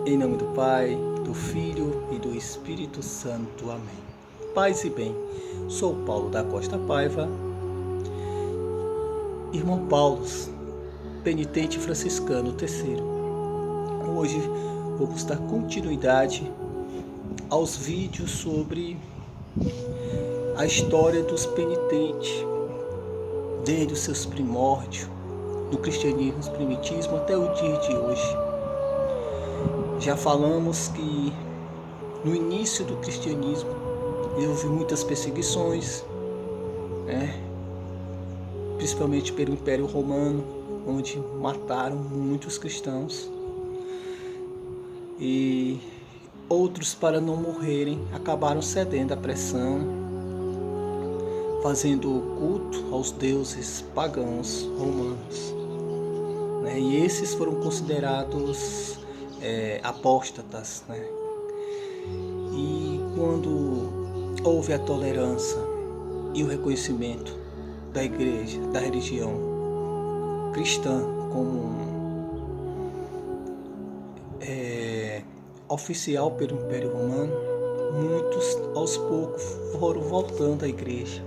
Em nome do Pai, do Filho e do Espírito Santo. Amém. Paz e bem, sou Paulo da Costa Paiva, irmão Paulo, penitente franciscano terceiro. Hoje vamos dar continuidade aos vídeos sobre a história dos penitentes, desde os seus primórdios, do cristianismo, do primitismo até o dia de hoje. Já falamos que no início do cristianismo houve muitas perseguições, principalmente pelo Império Romano, onde mataram muitos cristãos, e outros, para não morrerem, acabaram cedendo à pressão, fazendo culto aos deuses pagãos romanos, e esses foram considerados apóstatas, E quando houve a tolerância e o reconhecimento da igreja, da religião cristã como oficial pelo Império Romano, muitos aos poucos foram voltando à igreja,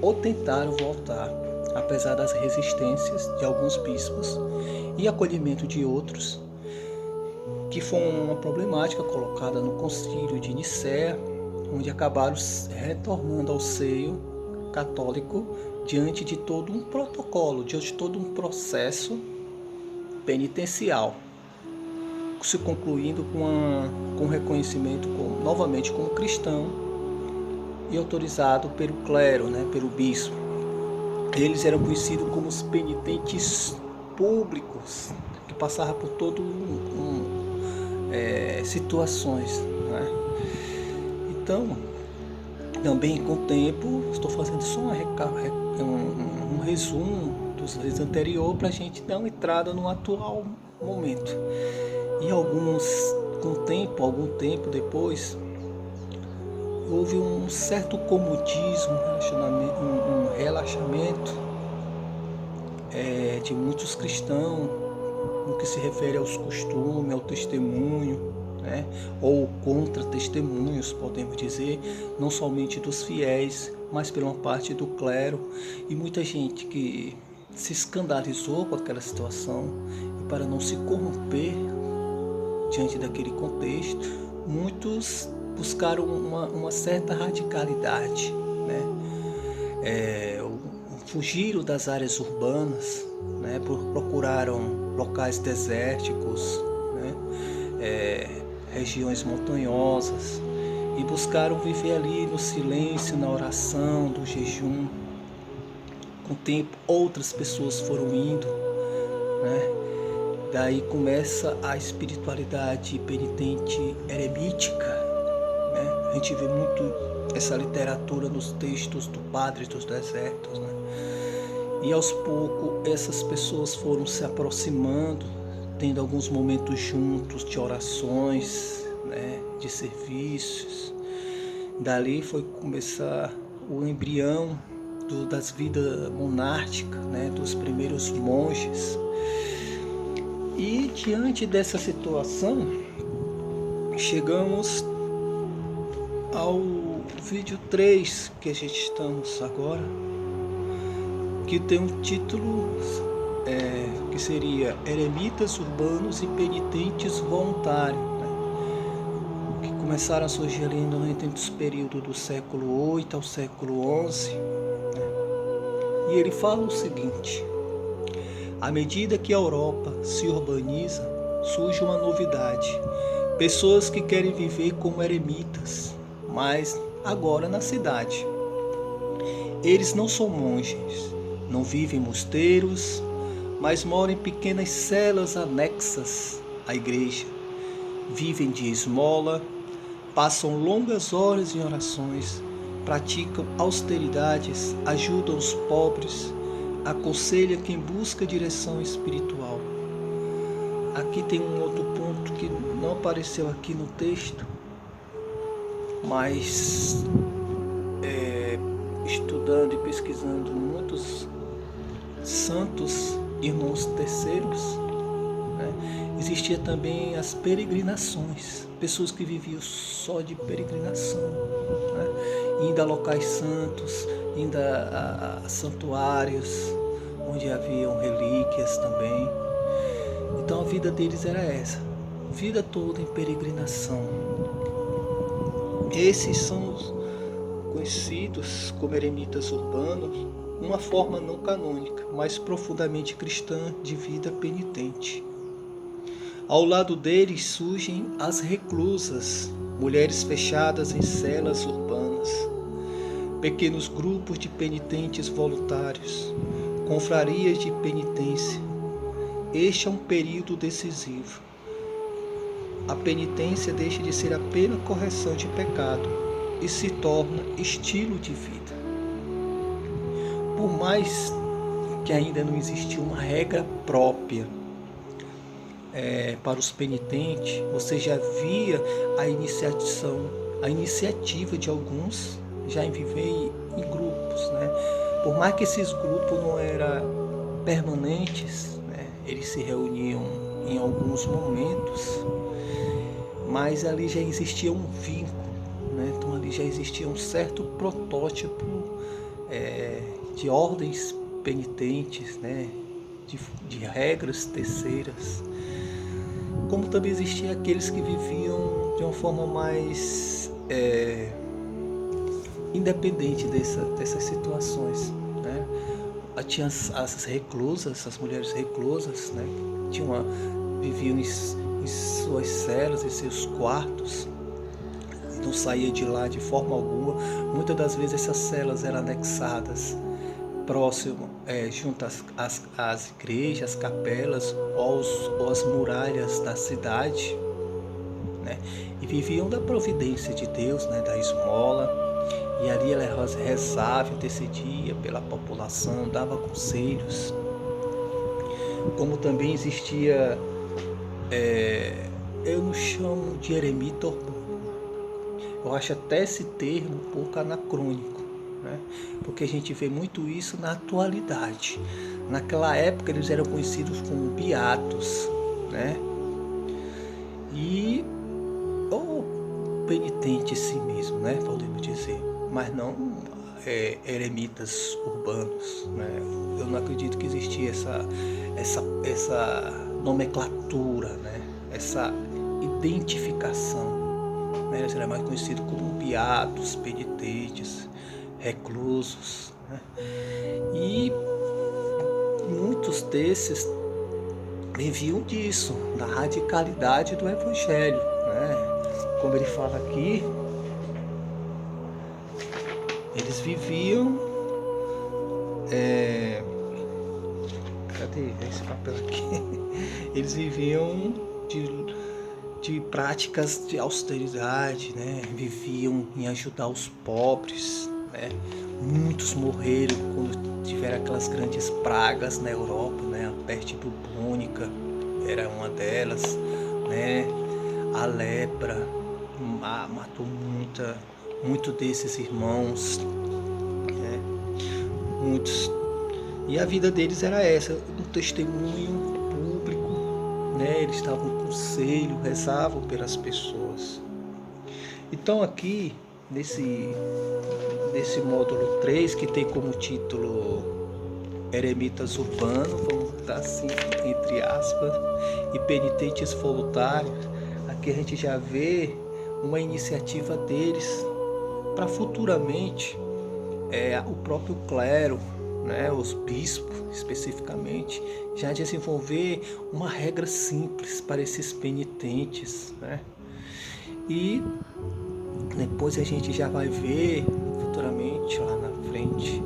ou tentaram voltar, apesar das resistências de alguns bispos e acolhimento de outros, que foi uma problemática colocada no Concílio de Nicéia, onde acabaram retornando ao seio católico diante de todo um protocolo, diante de todo um processo penitencial, se concluindo com reconhecimento novamente como cristão e autorizado pelo clero, pelo bispo. Eles eram conhecidos como os penitentes públicos, que passavam por todo situações, Então, também com o tempo, estou fazendo só um resumo dos vídeos anteriores para a gente dar uma entrada no atual momento. E algum tempo depois, houve um certo comodismo, um relaxamento de muitos cristãos no que se refere aos costumes, ao testemunho, ou contra-testemunhos, podemos dizer, não somente dos fiéis, mas pela parte do clero, e muita gente que se escandalizou com aquela situação, e para não se corromper diante daquele contexto, muitos buscaram uma certa radicalidade, fugiram das áreas urbanas, procuraram locais desérticos, regiões montanhosas, e buscaram viver ali no silêncio, na oração, do jejum. Com o tempo, outras pessoas foram indo, Daí começa a espiritualidade penitente eremítica, A gente vê muito essa literatura nos textos do Padre dos Desertos, E aos poucos essas pessoas foram se aproximando, tendo alguns momentos juntos de orações, de serviços. Dali foi começar o embrião das vidas monásticas, dos primeiros monges. E diante dessa situação, chegamos ao vídeo 3 que a gente estamos agora, que tem um título que seria Eremitas Urbanos e Penitentes Voluntários, que começaram a surgir ali entre os períodos do século VIII ao século XI. E ele fala o seguinte: à medida que a Europa se urbaniza, surge uma novidade. Pessoas que querem viver como eremitas, mas agora na cidade. Eles não são monges, não vivem em mosteiros, mas moram em pequenas celas anexas à igreja. Vivem de esmola, passam longas horas em orações, praticam austeridades, ajudam os pobres, aconselha quem busca direção espiritual. Aqui tem um outro ponto que não apareceu aqui no texto, mas estudando e pesquisando muitos santos irmãos terceiros, Existia também as peregrinações, pessoas que viviam só de peregrinação, né? Indo a locais santos, indo a santuários, onde haviam relíquias também. Então a vida deles era essa, vida toda em peregrinação. Esses são os conhecidos como eremitas urbanos, uma forma não canônica, mas profundamente cristã de vida penitente. Ao lado deles surgem as reclusas, mulheres fechadas em celas urbanas, pequenos grupos de penitentes voluntários, confrarias de penitência. Este é um período decisivo. A penitência deixa de ser apenas correção de pecado e se torna estilo de vida. Por mais que ainda não existia uma regra própria para os penitentes, você já via a iniciativa de alguns já em viver em grupos, né? Por mais que esses grupos não eram permanentes, né? Eles se reuniam em alguns momentos, mas ali já existia um vínculo, né? Então ali já existia um certo protótipo de ordens penitentes, né? De regras terceiras, como também existiam aqueles que viviam de uma forma mais independente dessas situações, né? Tinha as reclusas, as mulheres reclusas, né? Viviam em suas celas, em seus quartos, não saía de lá de forma alguma. Muitas das vezes essas celas eram anexadas próximo, junto às igrejas, às capelas ou às muralhas da cidade, né? E viviam da providência de Deus, né? Da esmola, e ali ela rezava, intercedia pela população, dava conselhos. Como também existia, eu não chamo de eremita urbano, eu acho até esse termo um pouco anacrônico, né? Porque a gente vê muito isso na atualidade. Naquela época eles eram conhecidos como beatos, né? E ou penitente em si mesmo, né? Podemos dizer, mas não eremitas urbanos, né? Eu não acredito que existia essa nomenclatura, né? Essa identificação, né? Eles eram mais conhecidos como beatos, penitentes, reclusos, né? E muitos desses viviam disso, da radicalidade do Evangelho, né? Como ele fala aqui, eles viviam... cadê esse papel aqui? Eles viviam de práticas de austeridade, né? Viviam em ajudar os pobres, né? Muitos morreram quando tiveram aquelas grandes pragas na Europa, né? A peste bubônica era uma delas, né? A lepra matou muito desses irmãos, né? Muitos. E a vida deles era essa, um testemunho público, né? Eles davam conselho, rezavam pelas pessoas. Então aqui, nesse módulo 3, que tem como título Eremitas Urbanos, vamos botar assim, entre aspas, e Penitentes Voluntários, aqui a gente já vê uma iniciativa deles para futuramente o próprio clero, né, os bispos especificamente, já desenvolver uma regra simples para esses penitentes, né? E depois a gente já vai ver futuramente lá na frente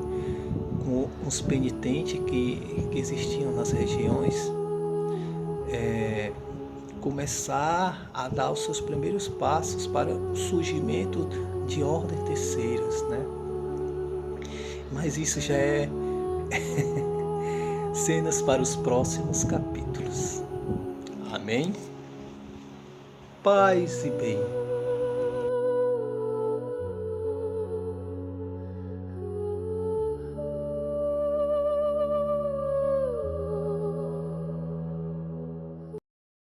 com os penitentes que existiam nas regiões começar a dar os seus primeiros passos para o surgimento de ordens terceiras, né? Mas isso já é cenas para os próximos capítulos. Amém? Paz e bem.